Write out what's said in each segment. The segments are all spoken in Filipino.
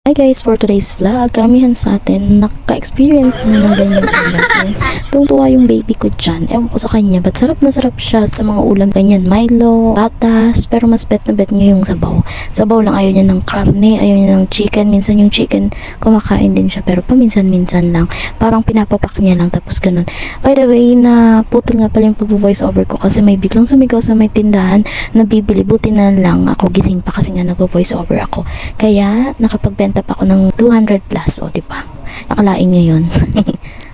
Hi guys, for today's vlog, karamihan sa atin naka-experience na ng ganyan ulam. Tuwa yung baby ko dyan. Ewan ko sa kanya, but sarap na sarap siya sa mga ulam ganyan. Milo, patas, pero mas bet na bet niya yung sabaw. Sabaw lang, ayaw niya ng karne, ayaw niya ng chicken. Minsan yung chicken, kumakain din siya, pero paminsan-minsan lang. Parang pinapapak niya lang, tapos ganun. By the way, na putol nga pala yung pag-voice over ko kasi may biglang sumigaw sa may tindahan na bibili. Buti na lang ako gising pa kasi nga nag-voice over ako. Kaya, nakapagbenta pa ako ng 200 plus, o diba? Nakalain niya yun.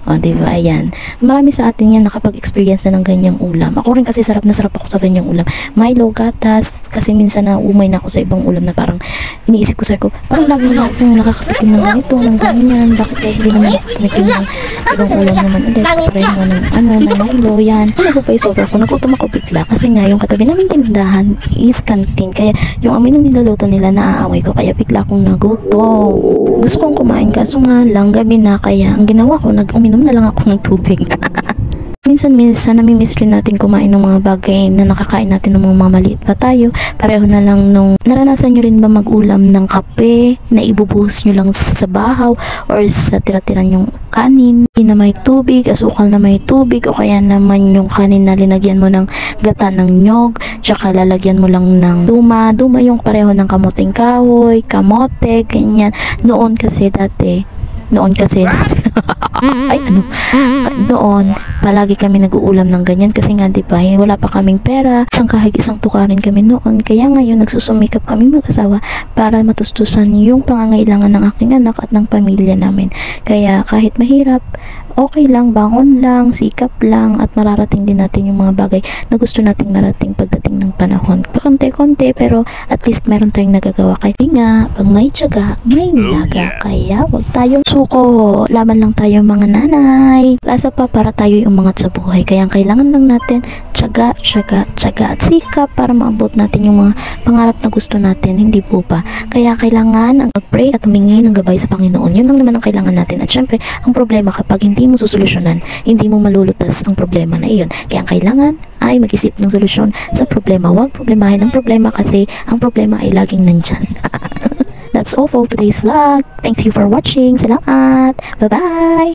O diba, ayan. Marami sa atin yan nakapag-experience na ng ganyang ulam. Ako rin kasi sarap na sarap ako sa ganyang ulam. Milo, gatas, kasi minsan na umay na ako sa ibang ulam na parang iniisip ko sa ko, parang lagi na akong nakakatikim ng ganito, ng ganyan. Bakit kaya hindi naman ako tumikim ng ibang ulam naman ulit? Pareho ng ng Milo, yan. Ano pa yung sobra ko? Nagutom ako bigla kasi nga yung katabi namin tindahan is canteen. Kaya yung amoy ng niluluto nila naaamoy ko, kaya bigla akong nagutom. Gusto kong kumain kaso nga lang gabi na, kaya ang ginawa ko, uminom na lang ako ng tubig. Minsan-minsan namimiss rin natin kumain ng mga bagay na nakakain natin ng mga mamaliit pa tayo. Pareho na lang nung naranasan nyo rin ba mag-ulam ng kape na ibubuhos nyo lang sa bahaw or sa tira-tira nyong kanin na may tubig, asukal na may tubig, o kaya naman yung kanin na linagyan mo ng gata ng nyog, tsaka lalagyan mo lang ng duma yung pareho ng kamuting kahoy, kamote, ganyan. Noon kasi dati ay noon palagi kami nag-uulam ng ganyan kasi nga diba wala pa kaming pera, isang tukarin kami noon, kaya ngayon nagsusumikap kami mag-asawa para matustusan yung pangangailangan ng aking anak at ng pamilya namin. Kaya kahit mahirap, okay lang, bangon lang, sikap lang, at mararating din natin yung mga bagay na gusto nating marating pagdating ng panahon. Pakonti-konti, pero at least meron tayong nagagawa. Kaya nga, pag may tiyaga, may nilaga. Kaya wag tayong suko, laban lang tayo mga nanay. Asa pa para tayo yung umangat sa buhay. Kaya ang kailangan lang natin tiyaga at sikap para maabot natin yung mga pangarap na gusto natin, hindi po ba? Kaya kailangan ang mag-pray at humingi ng gabay sa Panginoon. Yun lang naman ang kailangan natin. At syempre, ang problema kapag hindi mo susolusyonan, hindi mo malulutas ang problema na iyon. Kaya ang kailangan ay mag-isip ng solusyon sa problema. Huwag problemahin ang problema kasi ang problema ay laging nandyan. That's all for today's vlog. Thanks you for watching. Salamat. Bye-bye.